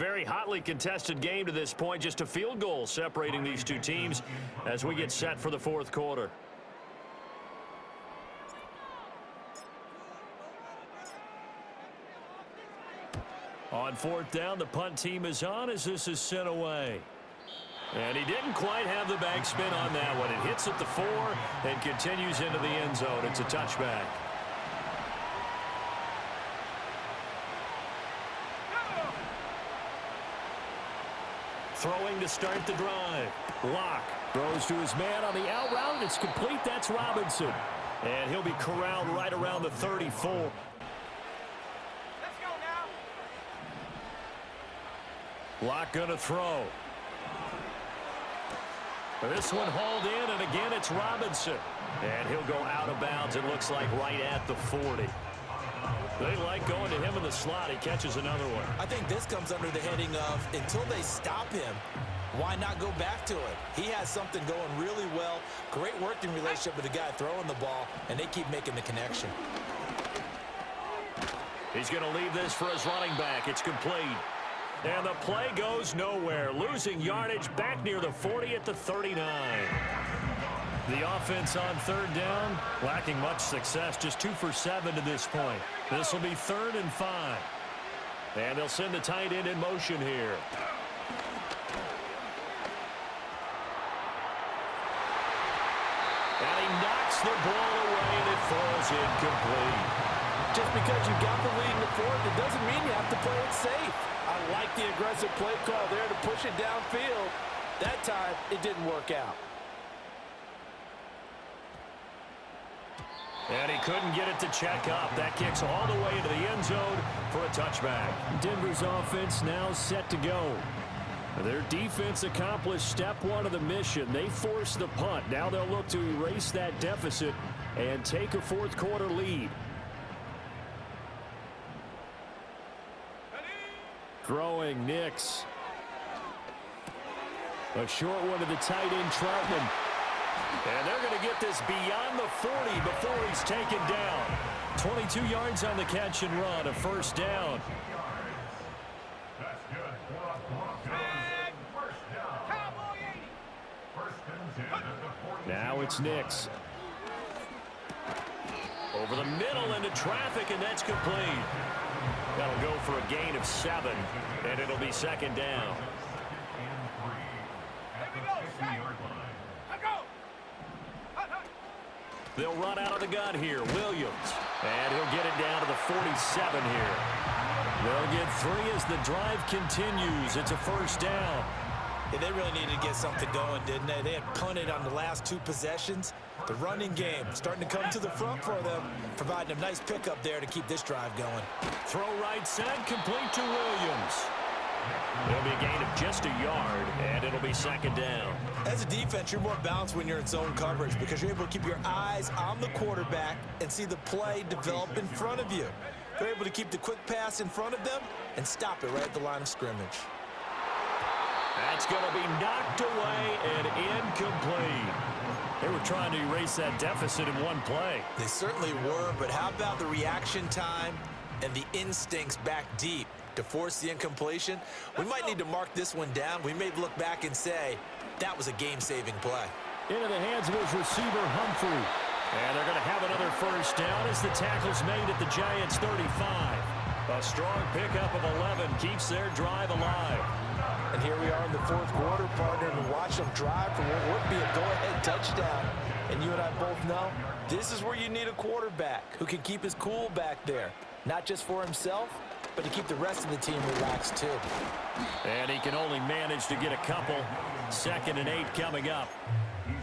very hotly contested game to this point. Just a field goal separating these two teams as we get set for the fourth quarter. On fourth down, the punt team is on as this is sent away. And he didn't quite have the back spin on that one. It hits at the 4 and continues into the end zone. It's a touchback. Throwing to start the drive. Locke throws to his man on the out route. It's complete. That's Robinson. And he'll be corralled right around the 34. Locke going to throw. This one hauled in, and again it's Robinson. And he'll go out of bounds, it looks like, right at the 40. They like going to him in the slot. He catches another one. I think this comes under the heading of, until they stop him, why not go back to it? He has something going really well. Great working relationship with the guy throwing the ball, and they keep making the connection. He's going to leave this for his running back. It's complete. And the play goes nowhere. Losing yardage back near the 40 at the 39. The offense on third down, lacking much success. Just 2 for 7 to this point. This will be 3rd and 5. And they'll send the tight end in motion here. And he knocks the ball away and it falls incomplete. Just because you got the lead in the fourth, it doesn't mean you have to play it safe. I like the aggressive play call there to push it downfield. That time, it didn't work out. And he couldn't get it to check up. That kicks all the way into the end zone for a touchback. Denver's offense now set to go. Their defense accomplished step 1 of the mission. They forced the punt. Now they'll look to erase that deficit and take a fourth quarter lead. Throwing Nix. A short one to the tight end, Troutman. And they're going to get this beyond the 40 before he's taken down. 22 yards on the catch and run, a first down. Now it's Nix. Over the middle into traffic, and that's complete. That'll go for a gain of 7, and it'll be second down. They'll run out of the gun here. Williams. And he'll get it down to the 47 here. They'll get 3 as the drive continues. It's a first down. Yeah, they really needed to get something going, didn't they? They had punted on the last 2 possessions. The running game starting to come to the front for them, providing a nice pickup there to keep this drive going. Throw right side, complete to Williams. It'll be a gain of just a yard, and it'll be second down. As a defense, you're more balanced when you're in zone coverage because you're able to keep your eyes on the quarterback and see the play develop in front of you. They're able to keep the quick pass in front of them and stop it right at the line of scrimmage. That's going to be knocked away and incomplete. They were trying to erase that deficit in one play. They certainly were, but how about the reaction time and the instincts back deep to force the incompletion? We might need to mark this one down. We may look back and say, that was a game-saving play. Into the hands of his receiver, Humphrey. And they're going to have another first down as the tackle's made at the Giants' 35. A strong pickup of 11 keeps their drive alive. And here we are in the fourth quarter, partner, and watch them drive for what would be a go-ahead touchdown. And you and I both know this is where you need a quarterback who can keep his cool back there. Not just for himself, but to keep the rest of the team relaxed too. And he can only manage to get a couple. 2nd and 8 coming up.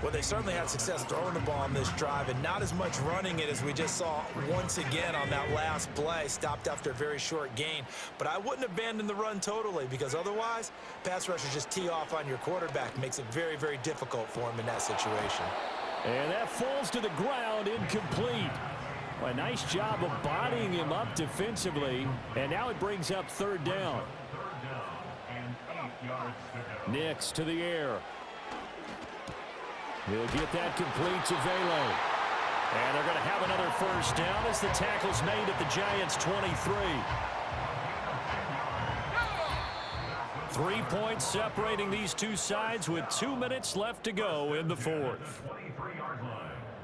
Well, they certainly had success throwing the ball on this drive and not as much running it as we just saw once again on that last play. Stopped after a very short gain. But I wouldn't abandon the run totally because otherwise, pass rushers just tee off on your quarterback. Makes it very, very difficult for him in that situation. And that falls to the ground, incomplete. A nice job of bodying him up defensively. And now it brings up 3rd down. Nix to the air. He'll get that complete to Velo. And they're going to have another first down as the tackle's made at the Giants' 23. 3 points separating these two sides with 2 minutes left to go in the fourth.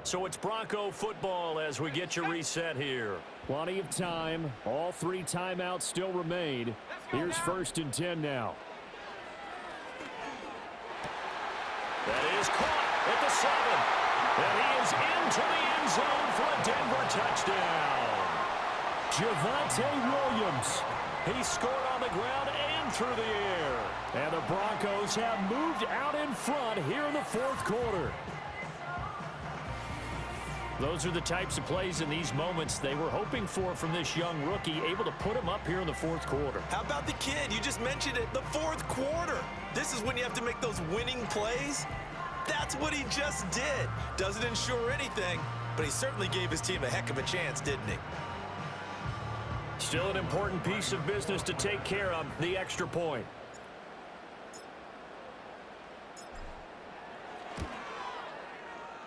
So it's Bronco football as we get your reset here. Plenty of time. All 3 timeouts still remain. Here's 1st and 10 now. That is caught at the 7. And he is into the end zone for a Denver touchdown. Javonte Williams. He scored on the ground and through the air. And the Broncos have moved out in front here in the fourth quarter. Those are the types of plays in these moments they were hoping for from this young rookie, able to put him up here in the fourth quarter. How about the kid? You just mentioned it, the fourth quarter. This is when you have to make those winning plays. That's what he just did. Doesn't ensure anything, but he certainly gave his team a heck of a chance, didn't he? Still an important piece of business to take care of, the extra point.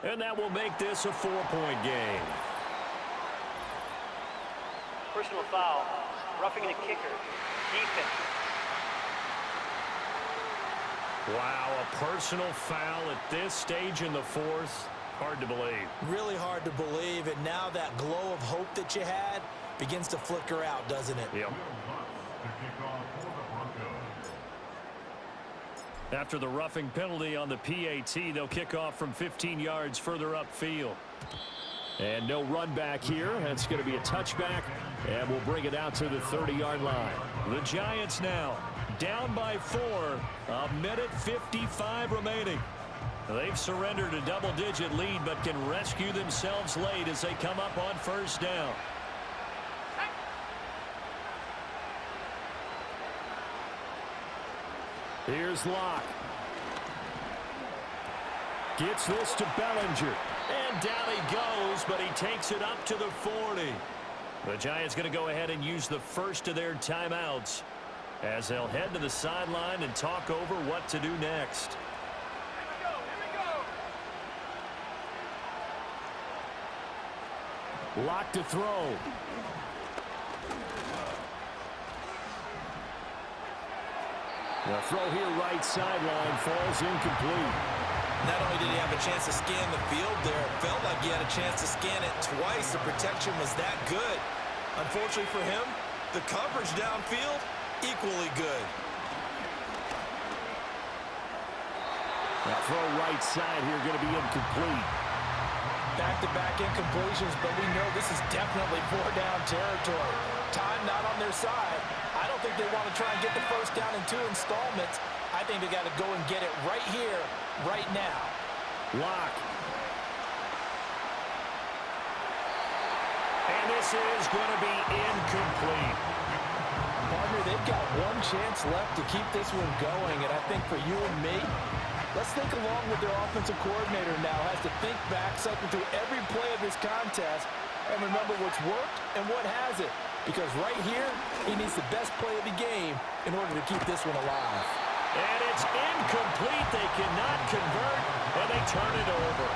And that will make this a 4-point game. Personal foul, roughing the kicker, defense. Wow, a personal foul at this stage in the fourth. Hard to believe. Really hard to believe, and now that glow of hope that you had begins to flicker out, doesn't it? Yep. After the roughing penalty on the PAT, they'll kick off from 15 yards further upfield. And no run back here. That's going to be a touchback, and we'll bring it out to the 30-yard line. The Giants now down by 4. A minute 55 remaining. They've surrendered a double-digit lead, but can rescue themselves late as they come up on first down. Here's Locke. Gets this to Bellinger. And down he goes, but he takes it up to the 40. The Giants going to go ahead and use the first of their timeouts as they'll head to the sideline and talk over what to do next. Locke to throw. The throw here right sideline falls incomplete. Not only did he have a chance to scan the field there, it felt like he had a chance to scan it twice. The protection was that good. Unfortunately for him, the coverage downfield, equally good. That throw right side here going to be incomplete. Back-to-back incompletions, but we know this is definitely 4-down territory. Time not on their side. I don't think they want to try and get the first down in 2 installments. I think they got to go and get it right here, right now. Locke. And this is going to be incomplete. Partner, they've got one chance left to keep this one going, and I think for you and me, let's think along with their offensive coordinator now. Has to think back, cycle through every play of this contest, and remember what's worked and what hasn't. Because right here, he needs the best play of the game in order to keep this one alive. And it's incomplete. They cannot convert, and they turn it over.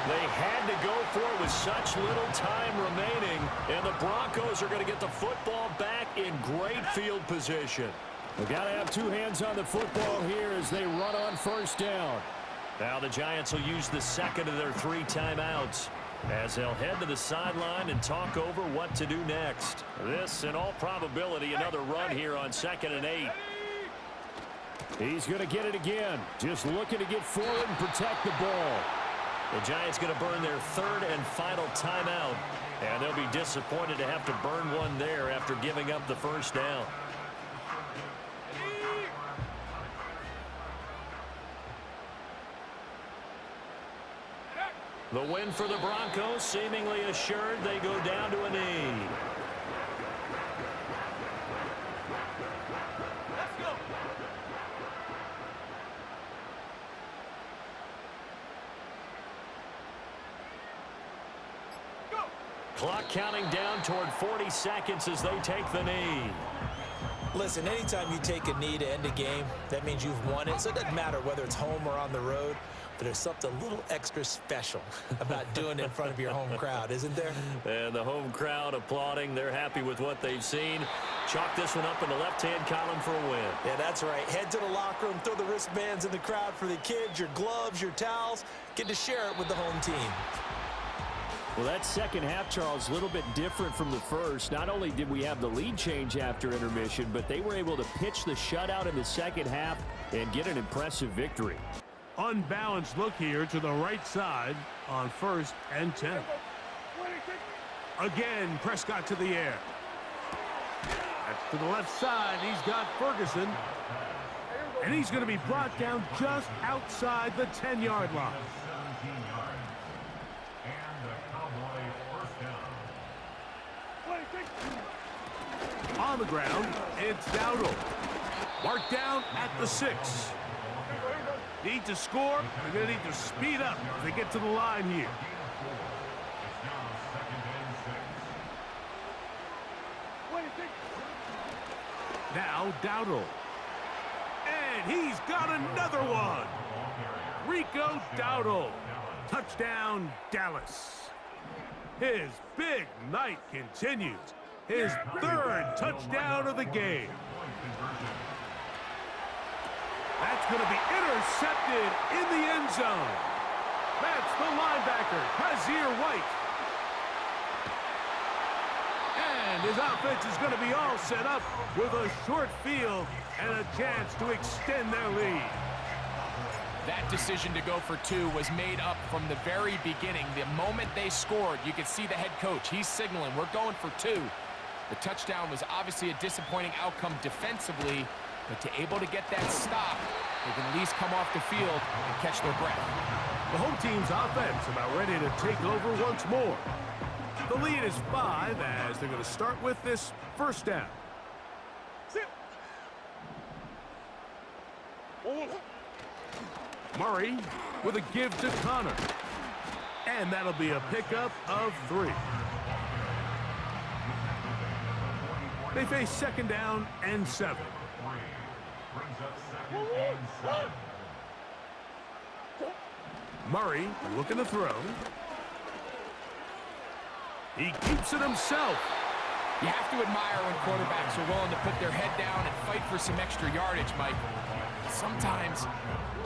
They had to go for it with such little time remaining, and the Broncos are going to get the football back in great field position. We've got to have 2 hands on the football here as they run on first down. Now the Giants will use the second of their 3 timeouts as they'll head to the sideline and talk over what to do next. This, in all probability, another run here on 2nd and 8. He's going to get it again. Just looking to get forward and protect the ball. The Giants going to burn their 3rd and final timeout, and they'll be disappointed to have to burn one there after giving up the first down. The win for the Broncos seemingly assured. They go down to a knee. Clock counting down toward 40 seconds as they take the knee. Listen, anytime you take a knee to end a game, that means you've won it. So it doesn't matter whether it's home or on the road. but there's something a little extra special about doing it in front of your home crowd, isn't there? And the home crowd applauding. They're happy with what they've seen. Chalk this one up in the left-hand column for a win. Yeah, that's right. Head to the locker room, throw the wristbands in the crowd for the kids, your gloves, your towels. Get to share it with the home team. Well, that second half, Charles, a little bit different from the first. Not only did we have the lead change after intermission, but they were able to pitch the shutout in the second half and get an impressive victory. Unbalanced look here to the right side on 1st and 10. Again, Prescott to the air. That's to the left side. He's got Ferguson. And he's going to be brought down just outside the 10-yard line. On the ground, it's Dowdle. Marked down at the 6. Need to score. They're going to need to speed up if they get to the line here. Now Dowdle. And he's got another one. Rico Dowdle. Touchdown, Dallas. His big night continues. His 3rd touchdown of the game. That's going to be intercepted in the end zone. That's the linebacker, Kazir White. And his offense is going to be all set up with a short field and a chance to extend their lead. That decision to go for 2 was made up from the very beginning. The moment they scored, you could see the head coach. He's signaling, we're going for 2. The touchdown was obviously a disappointing outcome defensively, but to able to get that stop, they can at least come off the field and catch their breath. The home team's offense about ready to take over once more. The lead is 5 as they're going to start with this 1st down. Murray with a give to Connor. And that'll be a pickup of 3. They face 2nd down and 7. Murray looking to throw. He keeps it himself. You have to admire when quarterbacks are willing to put their head down and fight for some extra yardage, Mike. Sometimes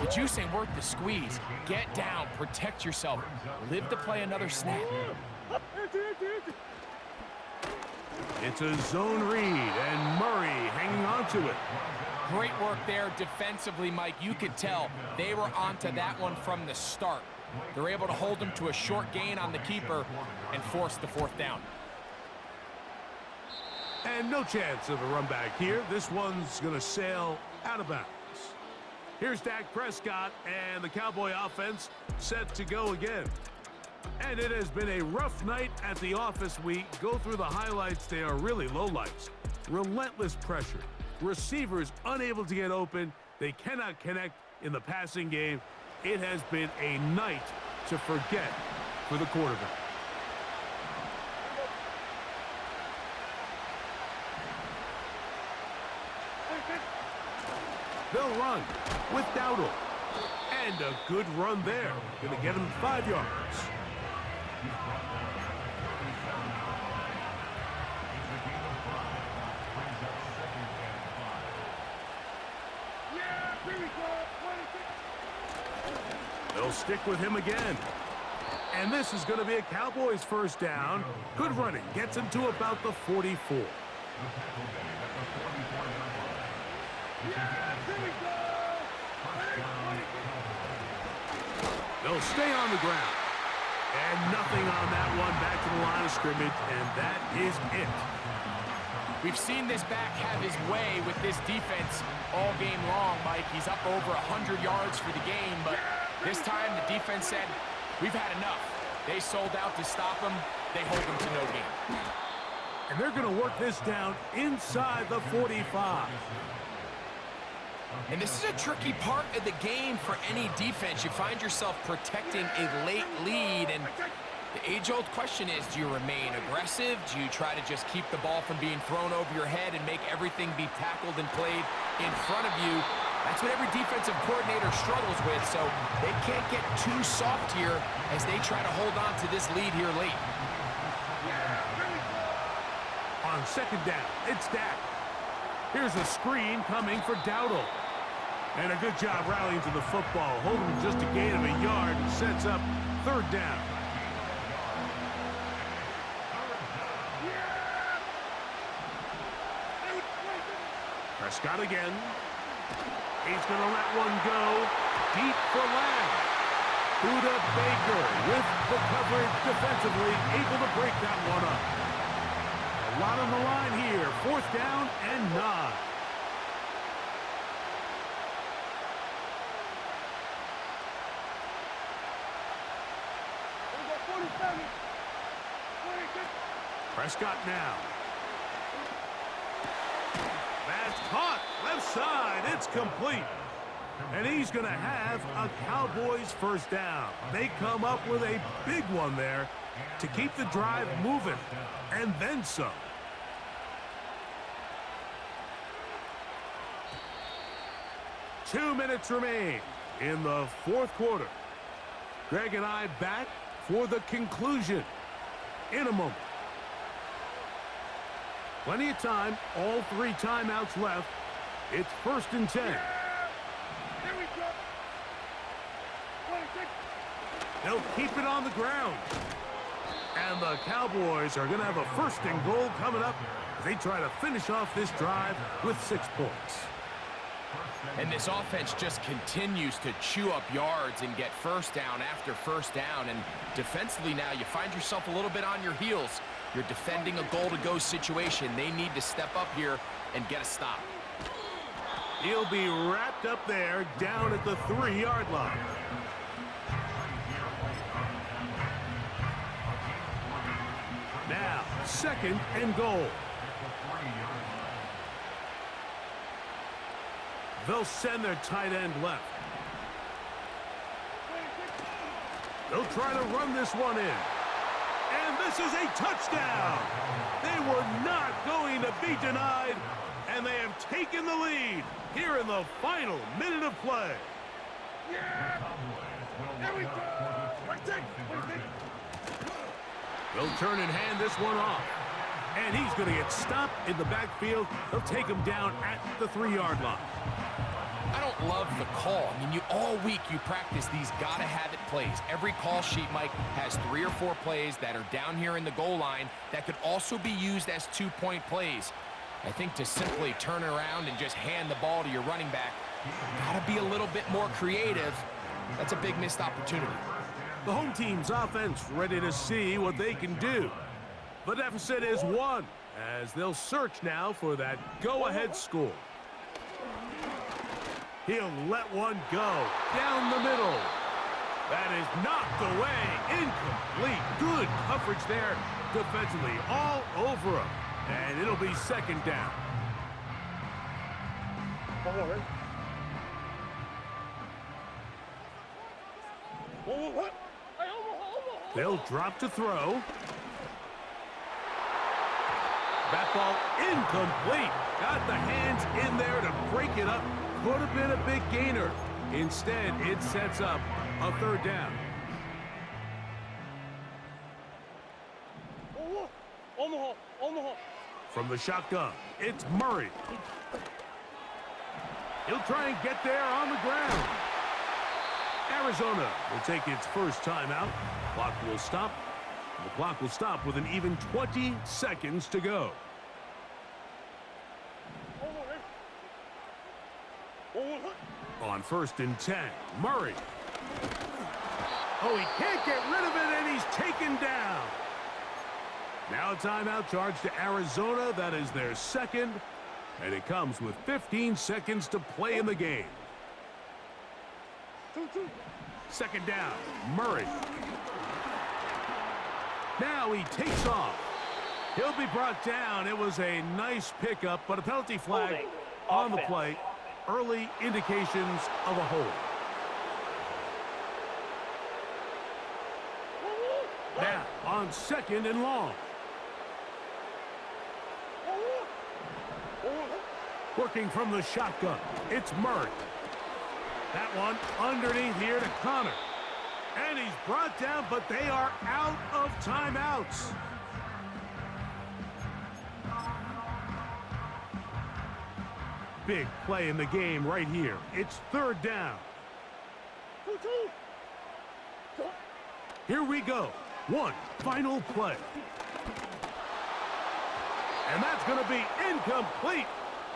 the juice ain't worth the squeeze. Get down, protect yourself, live to play another snap. It's a zone read, and Murray hanging on to it. Great work there defensively, Mike. You could tell they were onto that one from the start. They're able to hold him to a short gain on the keeper and force the 4th down. And no chance of a run back here. This one's going to sail out of bounds. Here's Dak Prescott and the Cowboy offense set to go again. And it has been a rough night at the office. We go through the highlights. They are really lowlights. Relentless pressure. Receivers unable to get open. They cannot connect in the passing game. It has been a night to forget for the quarterback. They'll run with Dowdle. And a good run there. Going to get him 5 yards. They'll stick with him again. And this is going to be a Cowboys 1st down. Good running. Gets him to about the 44. They'll stay on the ground. And nothing on that one. Back to the line of scrimmage, and that is it. We've seen this back have his way with this defense all game long, Mike. He's up over 100 yards for the game, but this time the defense said, we've had enough. They sold out to stop him. They hold him to no gain. And they're going to work this down inside the 45. And this is a tricky part of the game for any defense. You find yourself protecting a late lead, and the age-old question is, do you remain aggressive? Do you try to just keep the ball from being thrown over your head and make everything be tackled and played in front of you? That's what every defensive coordinator struggles with, so they can't get too soft here as they try to hold on to this lead here late. On second down, it's Dak. Here's a screen coming for Dowdle. And a good job rallying to the football. Holding just a gain of a yard sets up third down. Prescott again. He's going to let one go deep for Lamb. Buda Baker with the coverage defensively, able to break that one up. A lot on the line here. Fourth down and 9. Prescott now. That's caught. Left side. It's complete. And he's going to have a Cowboys first down. They come up with a big one there to keep the drive moving. And then some. Two minutes remain in the fourth quarter. Greg and I back for the conclusion in a moment. Plenty of time, all 3 timeouts left. It's 1st and 10. They'll keep it on the ground. And the Cowboys are going to have a 1st and goal coming up as they try to finish off this drive with 6 points. And this offense just continues to chew up yards and get first down after first down. And defensively now, you find yourself a little bit on your heels. You're defending a goal-to-go situation. They need to step up here and get a stop. He'll be wrapped up there down at the 3-yard line. Now, 2nd and goal. They'll send their tight end left. They'll try to run this one in. And this is a touchdown. They were not going to be denied, and they have taken the lead here in the final minute of play. Yeah! There we go! They'll turn and hand this one off. And he's going to get stopped in the backfield. They'll take him down at the 3-yard line. I don't love the call. I mean, all week you practice these gotta-have-it plays. Every call sheet, Mike, has 3 or 4 plays that are down here in the goal line that could also be used as 2-point plays. I think to simply turn around and just hand the ball to your running back, gotta be a little bit more creative. That's a big missed opportunity. The home team's offense ready to see what they can do. The deficit is 1 as they'll search now for that go-ahead score. He'll let one go down the middle. That is knocked away, incomplete. Good coverage there defensively, all over him. And it'll be 2nd down. They'll drop to throw. That ball incomplete. Got the hands in there to break it up. Could have been a big gainer. Instead, it sets up a 3rd down. From the shotgun, it's Murray. He'll try and get there on the ground. Arizona will take its first timeout. Clock will stop. The clock will stop with an even 20 seconds to go. On 1st and 10, Murray. Oh, he can't get rid of it, and he's taken down. Now a timeout charge to Arizona. That is their 2nd, and it comes with 15 seconds to play in the game. 2nd down, Murray. Now he takes off. He'll be brought down. It was a nice pickup, but a penalty flag on the play. Early indications of a hold. Now on 2nd and long. Working from the shotgun, it's Murray. That one underneath here to Connor. And he's brought down, but they are out of timeouts. Big play in the game right here. It's third down. Here we go. One final play. And that's going to be incomplete.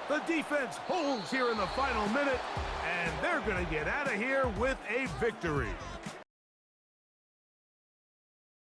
The defense holds here in the final minute, and they're going to get out of here with a victory.